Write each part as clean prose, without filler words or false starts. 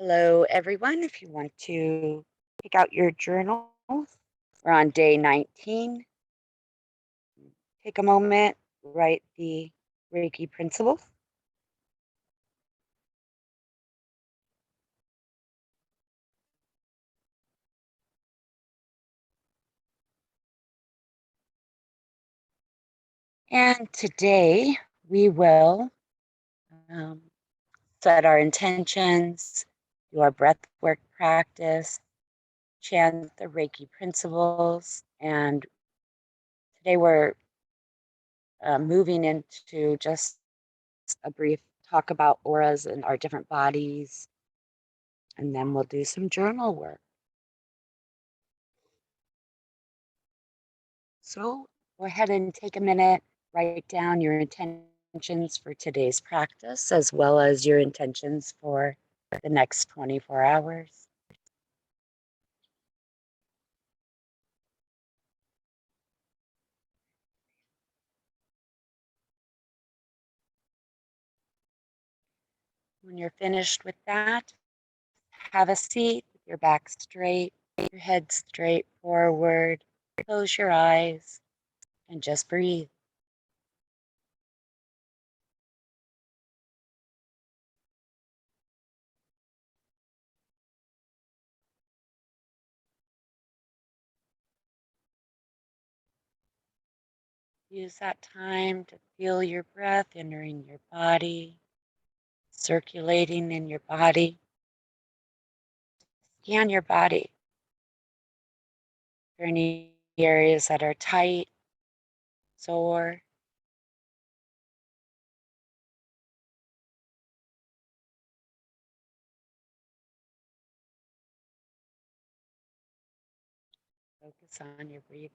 Hello, everyone. If you want to pick out your journals, we're on day 19. Take a moment, write the Reiki Principles. And today we will um, set our intentions, do our breathwork practice, chant the Reiki Principles, and today we're moving into just a brief talk about auras and our different bodies, and then we'll do some journal work. So go ahead and take a minute, write down your intentions for today's practice, as well as your intentions for the next 24 hours. When you're finished with that, have a seat with your back straight, your head straight forward, close your eyes, and just breathe. Use that time to feel your breath entering your body, circulating in your body. Scan your body for any areas that are tight, sore. Focus on your breathing.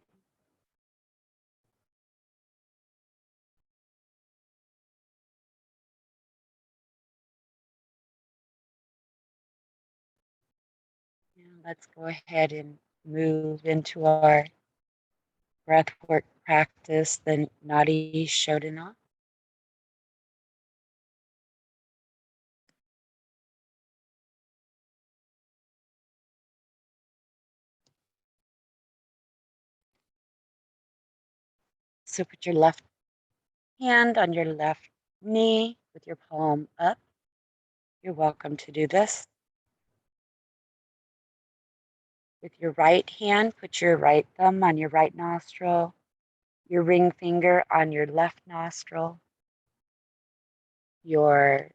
Now let's go ahead and move into our breathwork practice, the Nadi Shodhana. So put your left hand on your left knee with your palm up. You're welcome to do this. With your right hand, put your right thumb on your right nostril, your ring finger on your left nostril, your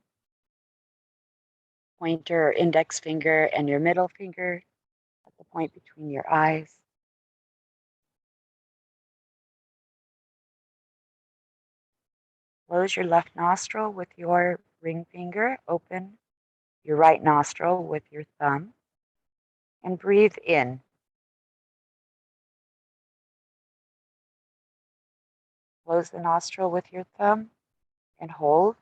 pointer or index finger and your middle finger at the point between your eyes. Close your left nostril with your ring finger, open your right nostril with your thumb, and breathe in. Close the nostril with your thumb and hold.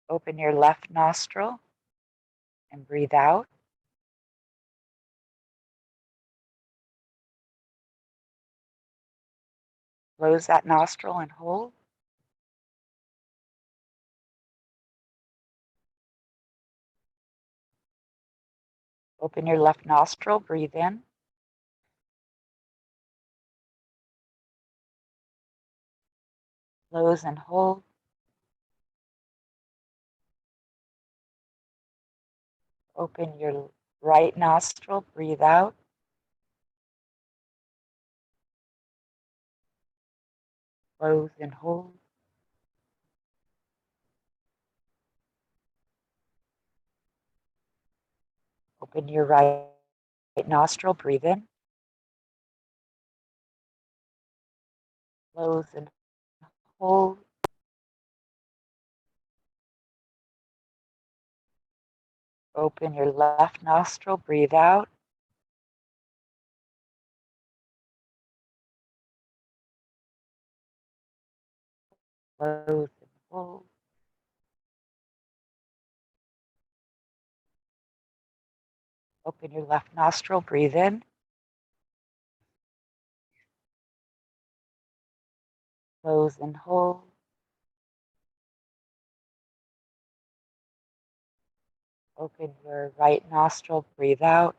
Open your left nostril and breathe out. Close that nostril and hold. Open your left nostril, breathe in. Close and hold. Open your right nostril, breathe out. Close and hold. Open your right nostril, breathe in. Close and hold. Open your left nostril, breathe out. Close and hold. Open your left nostril, breathe in. Close and hold. Open your right nostril, breathe out.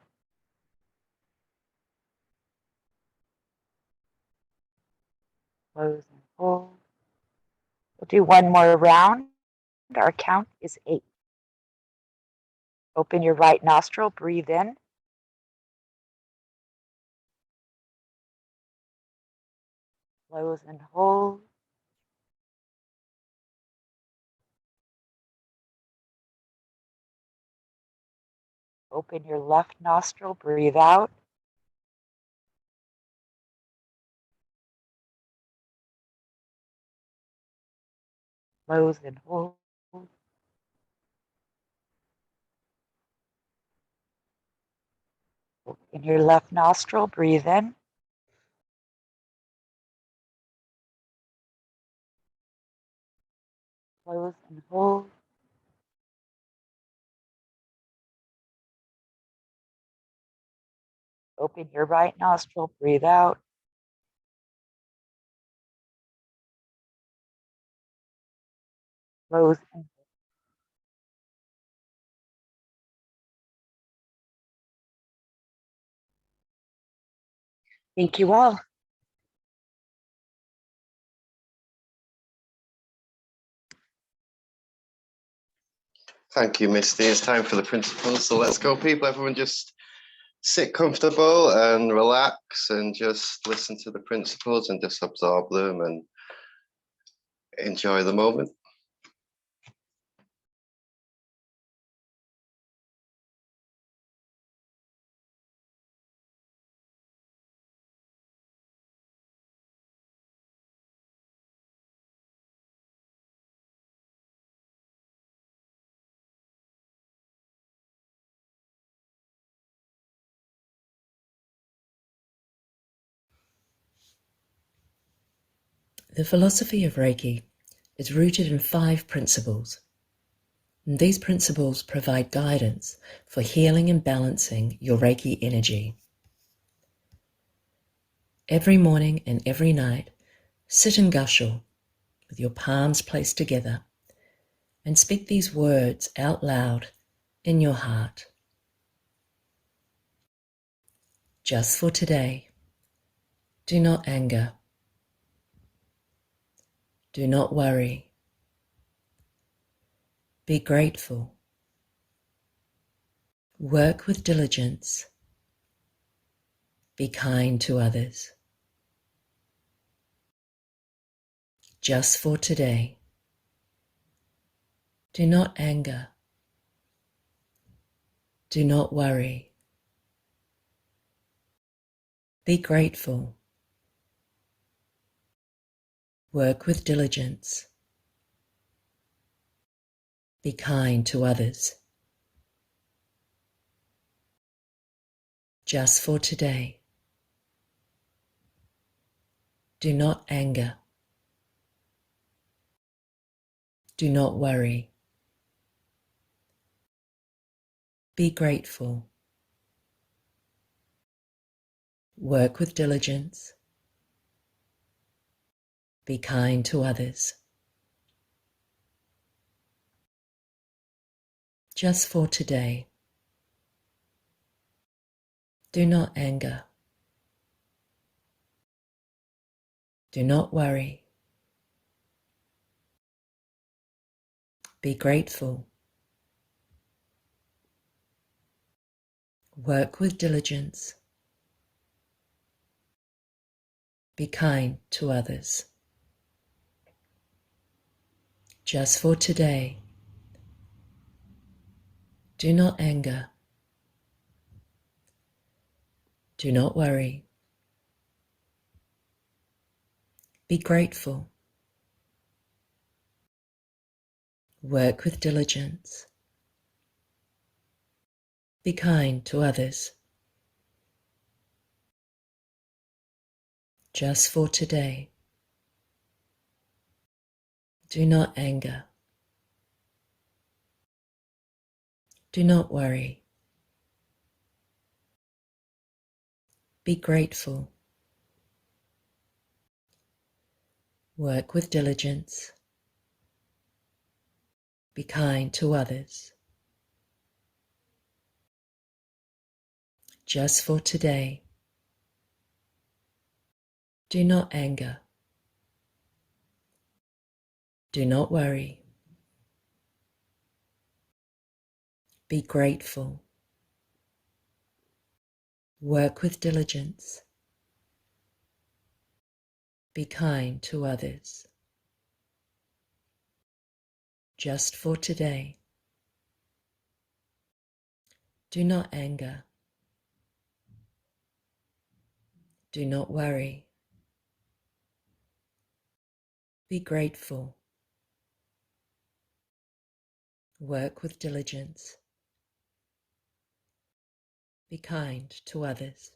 Close and hold. We'll do one more round. Our count is 8. Open your right nostril, breathe in. Close and hold. Open your left nostril, breathe out. Close and hold. Open your left nostril, breathe in. Close and hold. Open your right nostril, breathe out. Close and hold. Thank you all. Thank you, Misty. It's time for the principles. So let's go, people. Everyone just sit comfortable and relax and just listen to the principles and just absorb them and enjoy the moment. The philosophy of Reiki is rooted in 5 principles. And these principles provide guidance for healing and balancing your Reiki energy. Every morning and every night, sit in Gassho with your palms placed together and speak these words out loud in your heart. Just for today, do not anger. Do not worry. Be grateful. Work with diligence. Be kind to others. Just for today, do not anger. Do not worry. Be grateful. Work with diligence. Be kind to others. Just for today, do not anger. Do not worry. Be grateful. Work with diligence. Be kind to others. Just for today, do not anger. Do not worry. Be grateful. Work with diligence. Be kind to others. Just for today, do not anger. Do not worry. Be grateful. Work with diligence. Be kind to others. Just for today, do not anger. Do not worry. Be grateful. Work with diligence. Be kind to others. just for today. Do not anger. Do not worry. Be grateful. Work with diligence. Be kind to others. Just for today. Do not anger. Do not worry. Be grateful. Work with diligence. Be kind to others.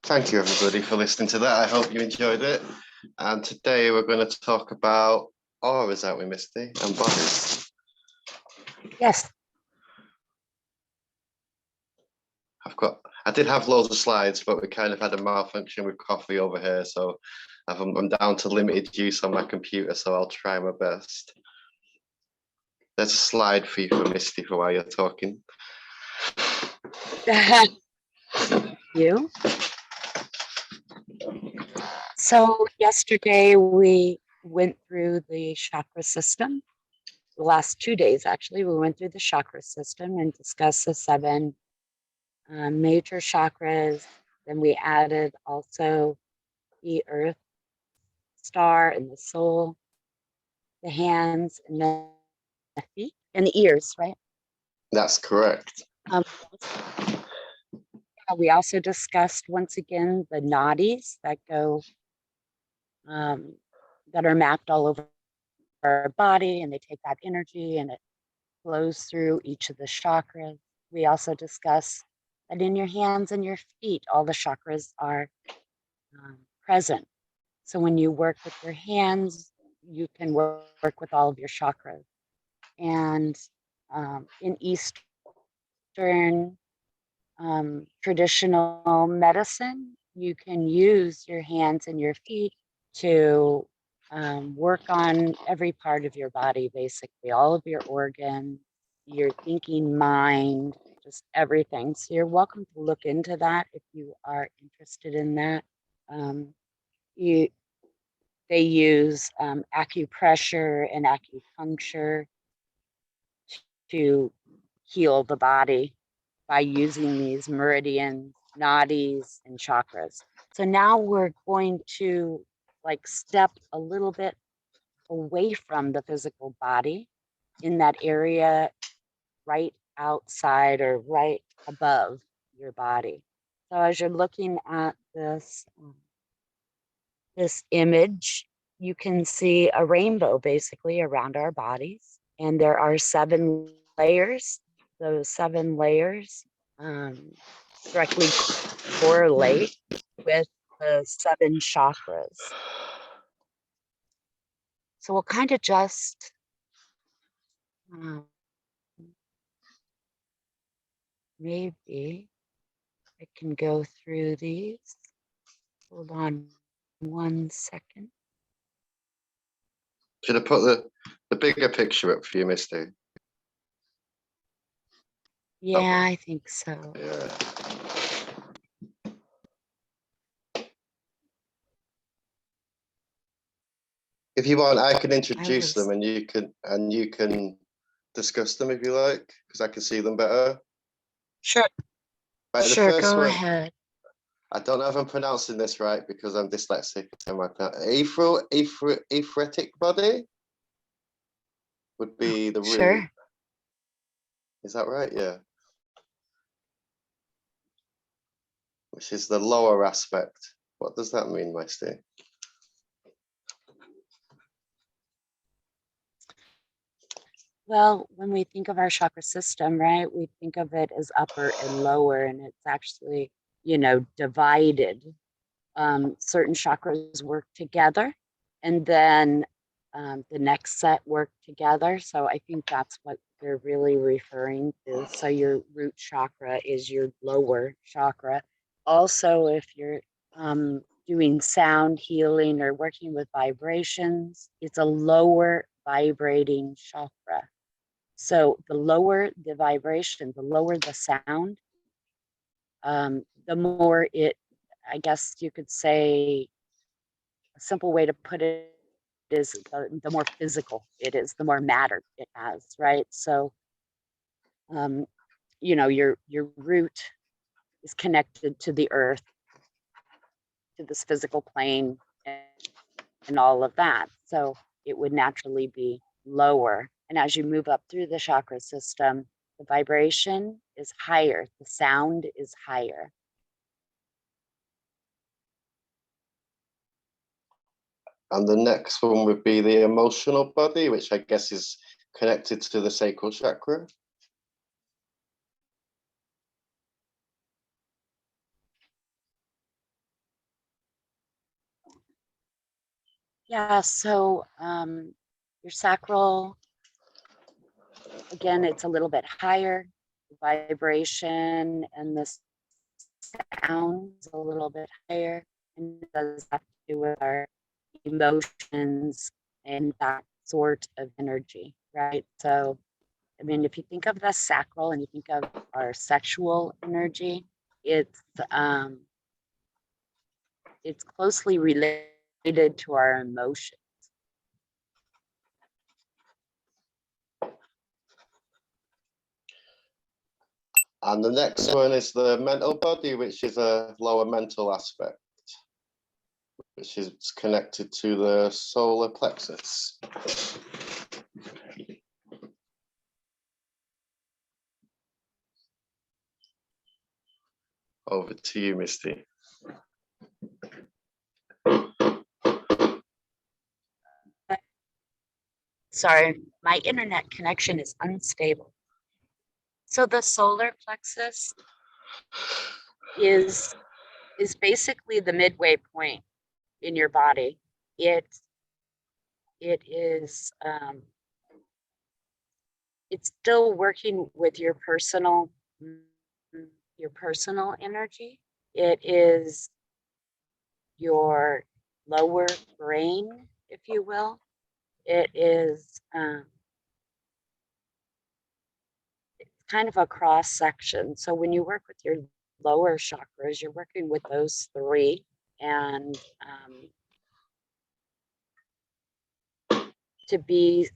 Thank you, everybody, for listening to that. I hope you enjoyed it. And today we're going to talk about auras, aren't we, Misty, and bodies. Yes. I did have loads of slides, but we kind of had a malfunction with coffee over here, so I'm down to limited use on my computer, so I'll try my best. There's a slide for you for Misty for while you're talking. You. So yesterday we went through the chakra system. The last 2 days, actually, we went through the chakra system and discussed the 7 major chakras. Then we added also the earth star and the soul, the hands and the feet and the ears, right? That's correct. We also discussed once again the nadis that go that are mapped all over our body, and they take that energy and it flows through each of the chakras. We also discuss that in your hands and your feet, all the chakras are present. So when you work with your hands, you can work with all of your chakras. And in Eastern traditional medicine, you can use your hands and your feet to work on every part of your body, basically, all of your organs, your thinking mind, just everything. So you're welcome to look into that if you are interested in that. They use acupressure and acupuncture to heal the body by using these meridians, nadis, and chakras. So now we're going to step a little bit away from the physical body in that area right outside or right above your body. So as you're looking at this image, you can see a rainbow basically around our bodies, and there are 7 layers. Those 7 layers directly correlate with the 7 chakras. So we'll kind of just maybe I can go through these. Hold on 1 second. Should I put the bigger picture up for you, Misty? Yeah, Okay. I think so. Yeah. If you want, I can introduce them and you can discuss them if you like, because I can see them better. Sure. Right, sure, the first go one, ahead. I don't know if I'm pronouncing this right because I'm dyslexic. Aphoretic body would be the root. Sure. Is that right? Yeah. Which is the lower aspect. What does that mean, Misty? Well, when we think of our chakra system, right, we think of it as upper and lower, and it's actually, divided. Certain chakras work together, and then the next set work together. So I think that's what they're really referring to. So your root chakra is your lower chakra. Also, if you're doing sound healing or working with vibrations, it's a lower vibrating chakra. So the lower the vibration, the lower the sound, the more it, I guess you could say, a simple way to put it is the more physical it is, the more matter it has, right? So, you know, your root is connected to the earth, to this physical plane, and all of that. So it would naturally be lower. And as you move up through the chakra system, the vibration is higher, the sound is higher. And the next one would be the emotional body, which I guess is connected to the sacral chakra. Yeah, so your sacral, again, it's a little bit higher, the vibration and the sound's a little bit higher, and it does have to do with our emotions and that sort of energy, right? So, I mean, if you think of the sacral and you think of our sexual energy, it's closely related to our emotions. And the next one is the mental body, which is a lower mental aspect, which is connected to the solar plexus. Over to you, Misty. Sorry, my internet connection is unstable. So the solar plexus is basically the midway point in your body. It is it's still working with your personal energy. It is your lower brain, if you will. It is it's kind of a cross section. So when you work with your lower chakras, you're working with those three, and to be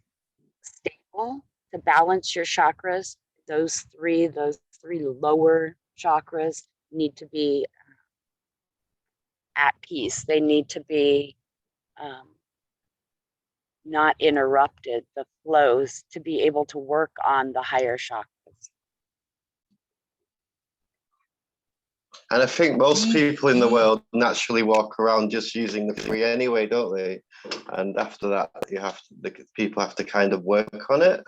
stable, to balance your chakras, those three lower chakras need to be at peace. They need to be not interrupted, the flows, to be able to work on the higher chakras. And I think most people in the world naturally walk around just using the three anyway, don't they? And after that, people have to kind of work on it.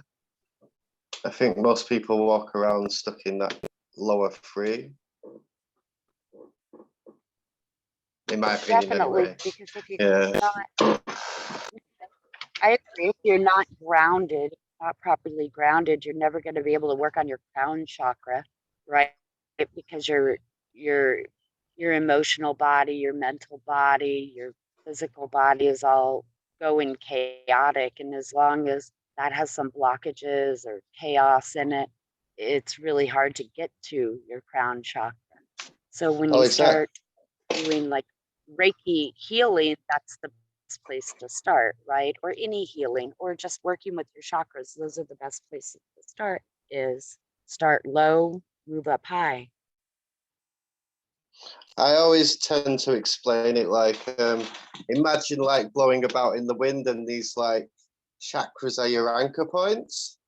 I think most people walk around stuck in that lower three. In my opinion, Definitely, anyway. because if you're not, I agree, if you're not grounded, not properly grounded, you're never going to be able to work on your crown chakra, right? Because your emotional body, your mental body, your physical body is all going chaotic, and as long as that has some blockages or chaos in it, it's really hard to get to your crown chakra. So when you start doing like Reiki healing, that's the best place to start, right? Or any healing, or just working with your chakras. Those are the best places to start. Is start low, move up high. I always tend to explain it like, imagine like blowing about in the wind, and these like chakras are your anchor points.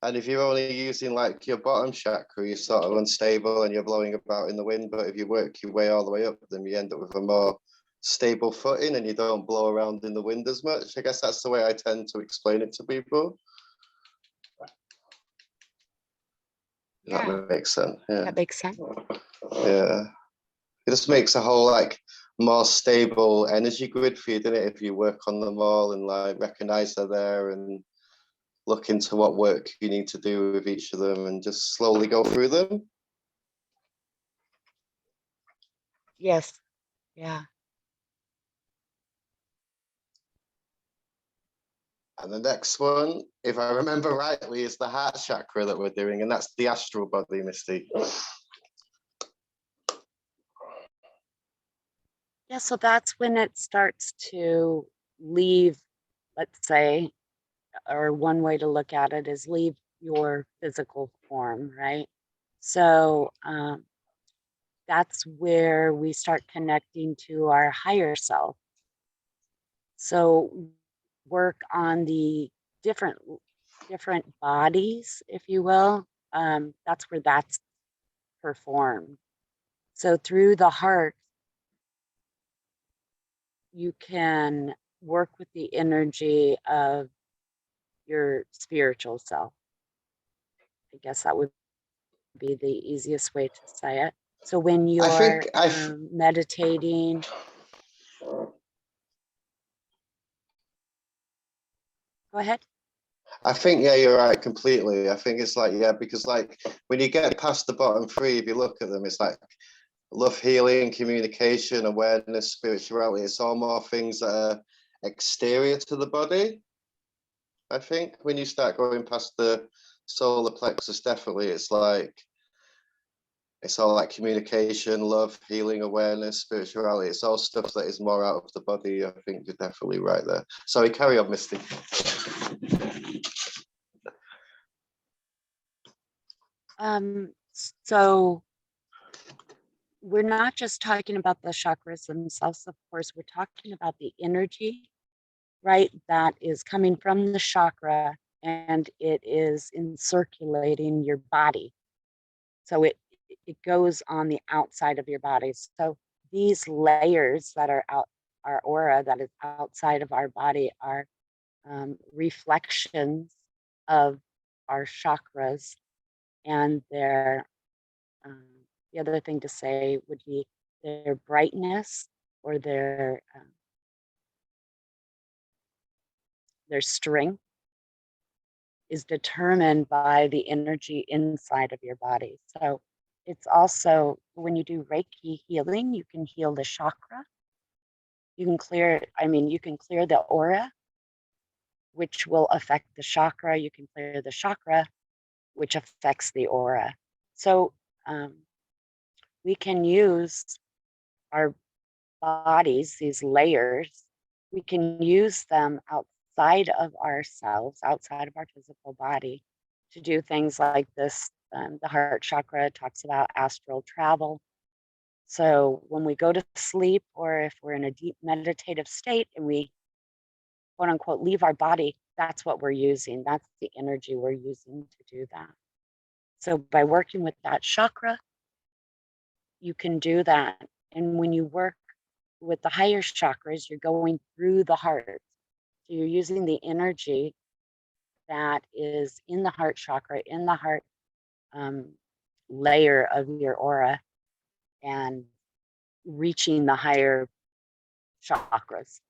And if you're only using like your bottom chakra, you're sort of unstable and you're blowing about in the wind. But if you work your way all the way up, then you end up with a more stable footing and you don't blow around in the wind as much. I guess that's the way I tend to explain it to people. Yeah, that makes sense. Yeah. That makes sense. Yeah. It just makes a whole like more stable energy grid for you, doesn't it? If you work on them all and like recognize they're there and look into what work you need to do with each of them and just slowly go through them. Yes. Yeah. And the next one, if I remember rightly, is the heart chakra that we're doing, and that's the astral body, Misty. Yeah, so that's when it starts to leave, let's say, or one way to look at it is leave your physical form, right? So that's where we start connecting to our higher self. So work on the different bodies, if you will. That's where that's performed. So through the heart, you can work with the energy of your spiritual self. I guess that would be the easiest way to say it. So when I you're think I meditating, go ahead. I think, yeah, you're right completely. I think it's like, yeah, because like when you get past the bottom three, if you look at them, it's like love, healing, communication, awareness, spirituality. It's all more things that are exterior to the body. I think when you start going past the solar plexus, definitely it's all like communication, love, healing, awareness, spirituality. It's all stuff that is more out of the body. I think you're definitely right there. Sorry, carry on, Misty. So we're not just talking about the chakras themselves, of course, we're talking about the energy, right? That is coming from the chakra and it is in circulating your body. So it goes on the outside of your body. So these layers that are out, our aura that is outside of our body are reflections of our chakras, and um, the other thing to say would be their brightness or their strength is determined by the energy inside of your body. So it's also when you do Reiki healing, you can heal the chakra. You can clear, you can clear the aura, which will affect the chakra. You can clear the chakra, which affects the aura. So we can use our bodies, these layers, we can use them outside of ourselves, outside of our physical body, to do things like this. The heart chakra talks about astral travel. So when we go to sleep, or if we're in a deep meditative state and we quote unquote leave our body, that's what we're using. That's the energy we're using to do that. So by working with that chakra, you can do that. And when you work with the higher chakras, you're going through the heart. So you're using the energy that is in the heart chakra, in the heart layer of your aura, and reaching the higher chakras.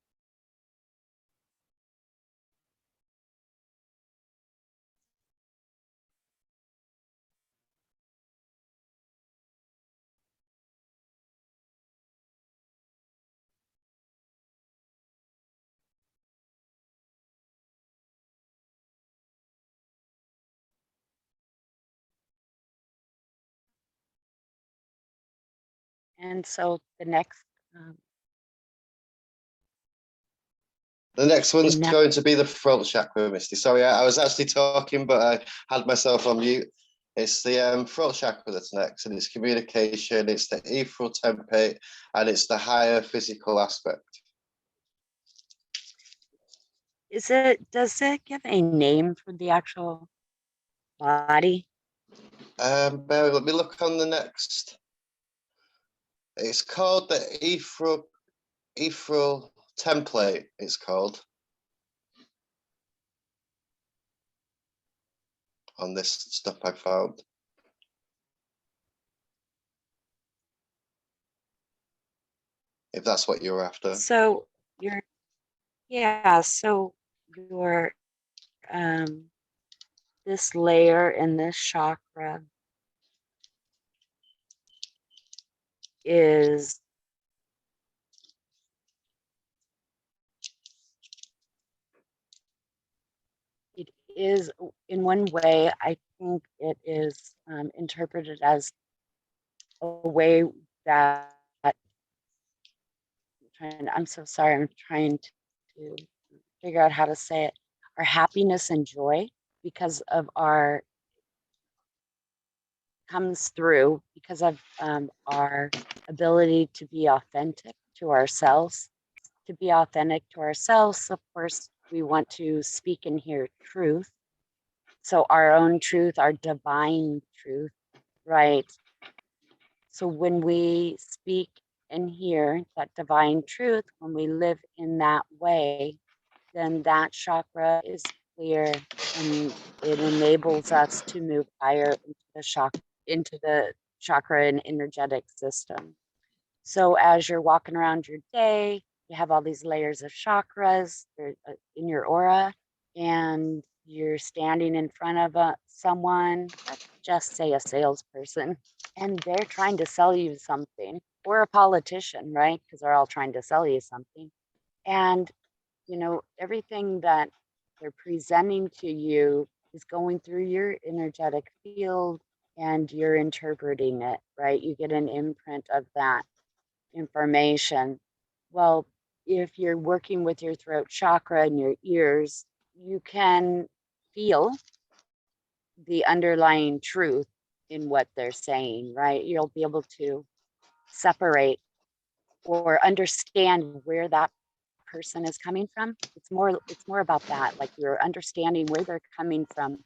And so the next The next one's going to be the throat chakra, Misty. Sorry, I was actually talking, but I had myself on mute. It's the throat chakra that's next, and it's communication, it's the ethereal template, and it's the higher physical aspect. does it give a name for the actual body? Let me look on the next. It's called the ethereal template, it's called. On this stuff I found. If that's what you're after. So your this layer in this chakra is it is, in one way, I think it is interpreted as a way that, I'm so sorry, I'm trying to figure out how to say it, our happiness and joy because of our, comes through because of our ability to be authentic to ourselves. To be authentic to ourselves, of course, we want to speak and hear truth. So our own truth, our divine truth, right? So when we speak and hear that divine truth, when we live in that way, then that chakra is clear and it enables us to move higher into the chakra and energetic system. So as you're walking around your day, you have all these layers of chakras in your aura, and you're standing in front of someone, let's just say a salesperson, and they're trying to sell you something, or a politician, right? Because they're all trying to sell you something. And, everything that they're presenting to you is going through your energetic field and you're interpreting it, right? You get an imprint of that information. Well, if you're working with your throat chakra and your ears, you can feel the underlying truth in what they're saying, right? You'll be able to separate or understand where that person is coming from. It's more about that, like you're understanding where they're coming from.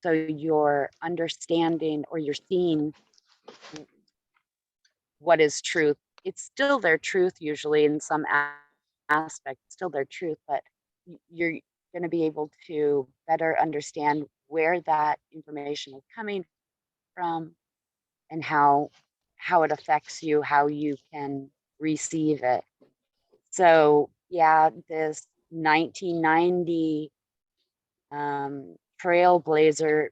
So you're understanding or you're seeing what is truth. It's still their truth usually in some aspect, still their truth, but you're going to be able to better understand where that information is coming from and how it affects you, how you can receive it. So yeah, this 1990 trailblazer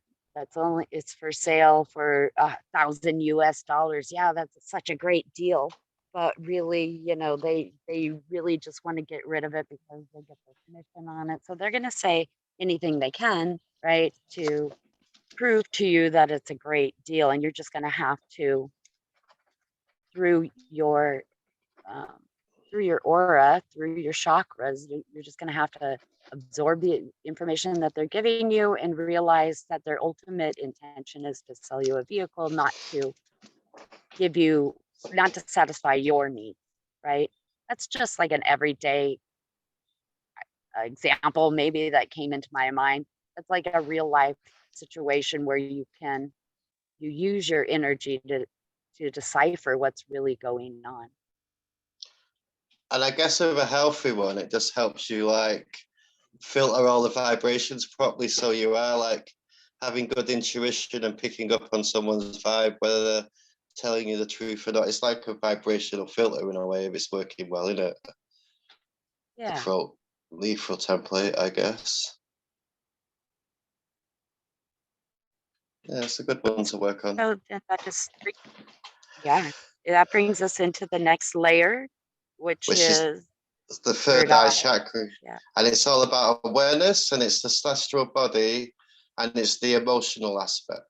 it's for sale for $1,000 US. Yeah, that's such a great deal. But really, they really just want to get rid of it because they get their commission on it. So they're going to say anything they can, right, to prove to you that it's a great deal. And you're just going to have to, through your um, through your aura, through your chakras, you're just going to have to absorb the information that they're giving you and realize that their ultimate intention is to sell you a vehicle, not to satisfy your needs, right? That's just like an everyday example, maybe that came into my mind. It's like a real life situation where you use your energy to decipher what's really going on. And I guess with a healthy one, it just helps you like filter all the vibrations properly, so you are like having good intuition and picking up on someone's vibe, whether they're telling you the truth or not. It's like a vibrational filter in a way if it's working well, isn't it? Yeah. The throat lethal template, I guess. Yeah, it's a good one to work on. So that brings us into the next layer, which is the third eye chakra. Yeah. And it's all about awareness, and it's the celestial body, and it's the emotional aspect.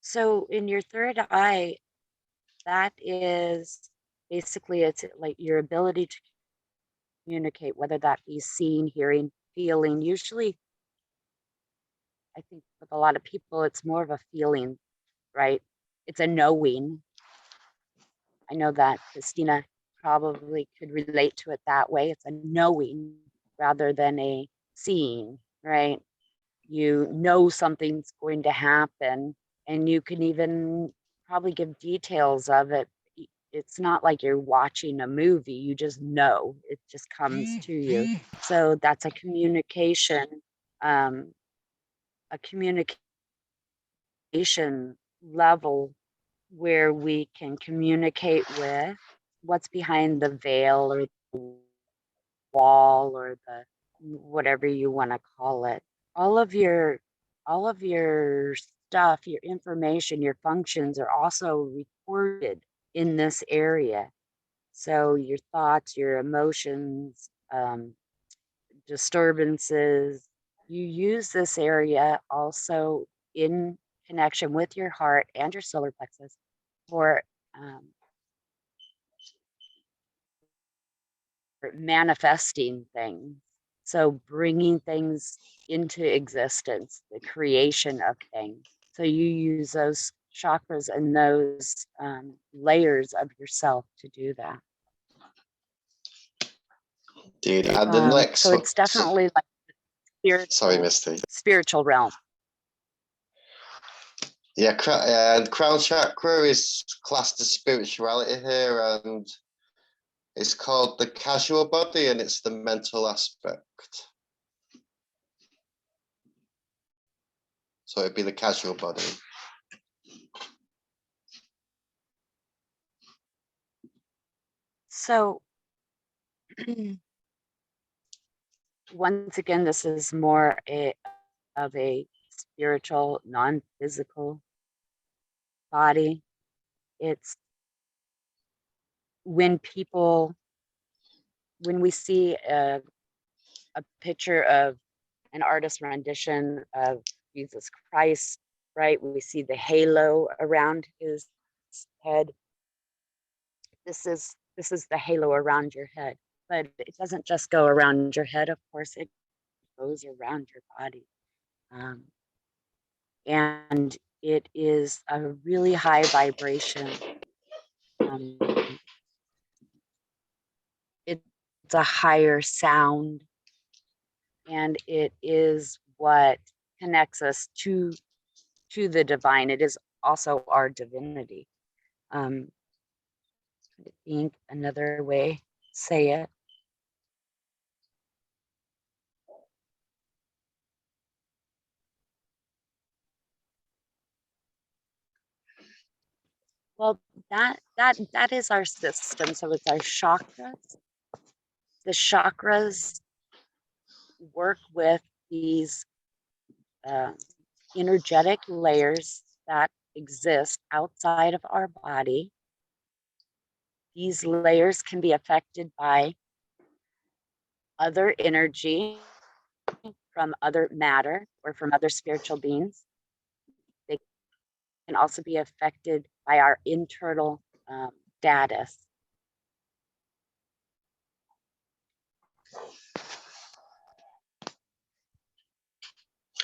So in your third eye, that is basically, it's like your ability to communicate, whether that be seeing, hearing, feeling. Usually, I think with a lot of people, it's more of a feeling, right? It's a knowing. I know that Christina probably could relate to it that way. It's a knowing rather than a seeing, right? You know something's going to happen, and you can even probably give details of it. It's not like you're watching a movie, you just know, it just comes to you. So that's a communication level where we can communicate with what's behind the veil or the wall or the whatever you want to call it. All of your stuff, your information, your functions are also recorded in this area. So your thoughts, your emotions, disturbances, you use this area also in connection with your heart and your solar plexus for manifesting things. So bringing things into existence, the creation of things. So you use those chakras and those layers of yourself to do that. Dude, and the next so it's definitely like spiritual, Misty. spiritual realm. Yeah, and crown chakra is classed as spirituality here, and it's called the casual body, and it's the mental aspect. So it'd be the casual body. So once again, this is more of a spiritual, non-physical body. It's when we see a picture of an artist's rendition of Jesus Christ, right? We see the halo around his head. This is the halo around your head, but it doesn't just go around your head. Of course, it goes around your body, and it is a really high vibration. It's a higher sound, and it is what connects us to the divine. It is also our divinity. I think another way to say it. Well, that is our system. So it's our chakras. The chakras work with these energetic layers that exist outside of our body. These layers can be affected by other energy from other matter or from other spiritual beings. They can also be affected by our internal status.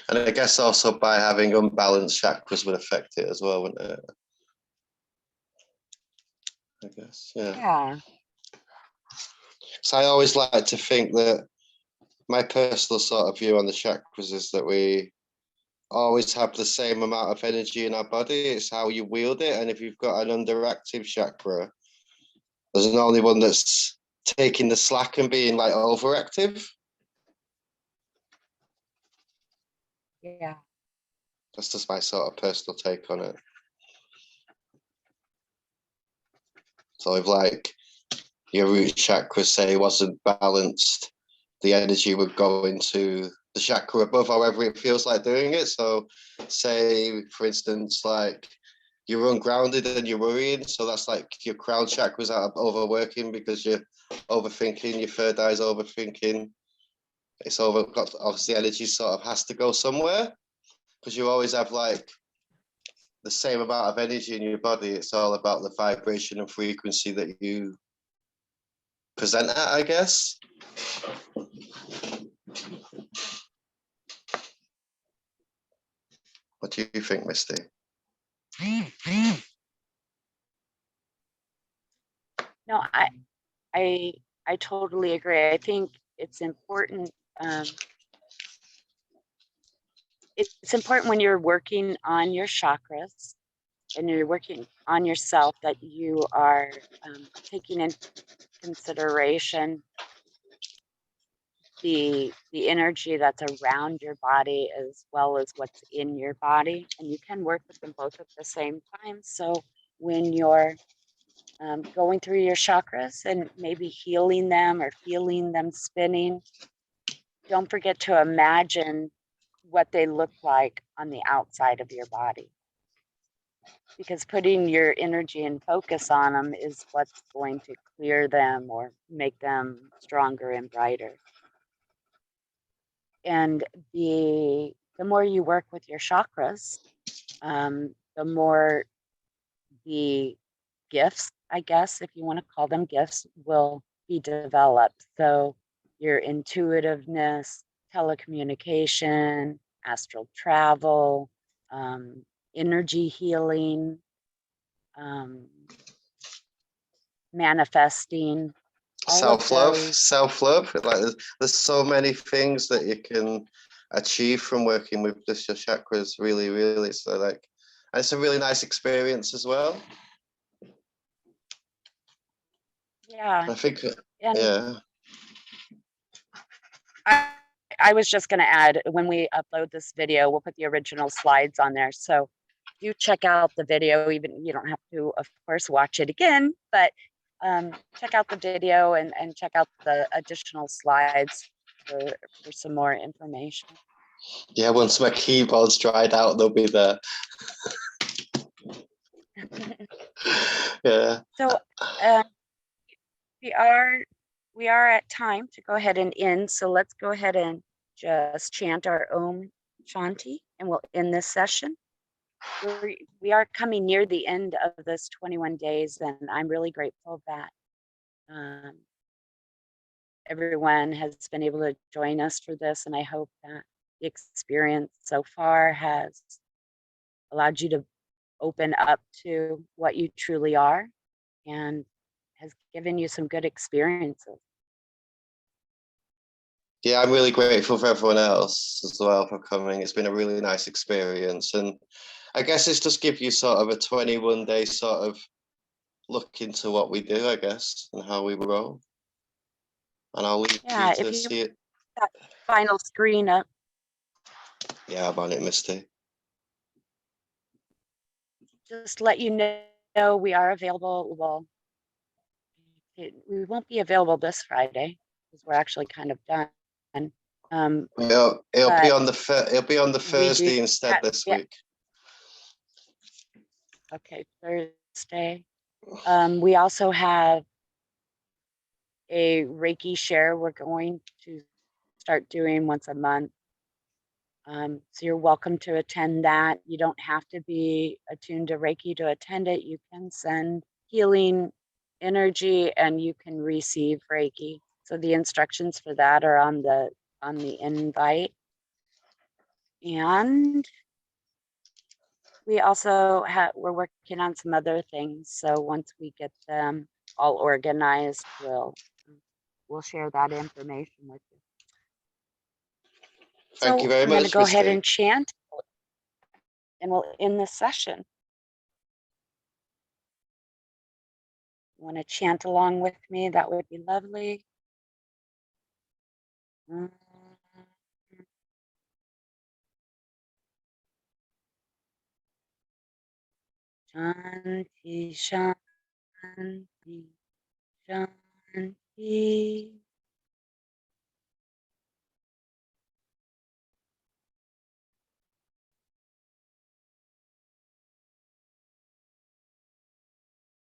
And I guess also by having unbalanced chakras would affect it as well, wouldn't it? I guess, yeah. So I always like to think that my personal sort of view on the chakras is that we always have the same amount of energy in our body. It's how you wield it. And if you've got an underactive chakra, there's an only one that's taking the slack and being like overactive. Yeah. That's just my sort of personal take on it. So if like your root chakra, say, wasn't balanced, the energy would go into the chakra above, however it feels like doing it. So say, for instance, like you're ungrounded and you're worrying, so that's like your crown chakra's out of overworking because you're overthinking, your third eye's overthinking. It's obviously energy sort of has to go somewhere because you always have like the same amount of energy in your body. It's all about the vibration and frequency that you present at, I guess. What do you think, Misty? No, I totally agree. I think it's important. It's important when you're working on your chakras and you're working on yourself that you are taking into consideration the energy that's around your body as well as what's in your body, and you can work with them both at the same time. So when you're going through your chakras and maybe healing them or feeling them spinning, don't forget to imagine what they look like on the outside of your body. because putting your energy and focus on them is what's going to clear them or make them stronger and brighter. And the more you work with your chakras, the more the gifts, I guess, if you want to call them gifts, will be developed. So your intuitiveness, telecommunication, astral travel, energy healing, manifesting, all of Self-love, those. self-love. Like there's so many things that you can achieve from working with just your chakras. Really, really. So like, and it's a really nice experience as well. Yeah. I think, And yeah. I was just going to add, when we upload this video, we'll put the original slides on there. So do check out the video. Even you don't have to, of course, watch it again, but check out the video and check out the additional slides for some more information. Yeah, once my keyboard's dried out, they'll be there. Yeah. So we are at time to go ahead and end. So let's go ahead and just chant our Om Shanti, and we'll end this session. We are coming near the end of this 21 days, and I'm really grateful that everyone has been able to join us for this, and I hope that the experience so far has allowed you to open up to what you truly are and has given you some good experiences. Yeah, I'm really grateful for everyone else as well for coming. It's been a really nice experience. And I guess it's just give you sort of a 21-day sort of look into what we do, I guess, and how we roll. And I'll leave you to see it. That final screen up. Yeah, I'm on it, Misty. Just let you know we are available. Well, we won't be available this Friday because we're actually kind of done. It'll be on the Thursday instead this week. Okay, Thursday. We also have a Reiki Share we're going to start doing once a month. So you're welcome to attend that. You don't have to be attuned to Reiki to attend it. You can send healing energy and you can receive Reiki. So the instructions for that are on the invite. And we also we're working on some other things. So once we get them all organized, we'll share that information with you. Thank you very I'm much. going to go ahead and chant, and we'll end this session. Want to chant along with me? That would be lovely. Shanti, shanti, shanti.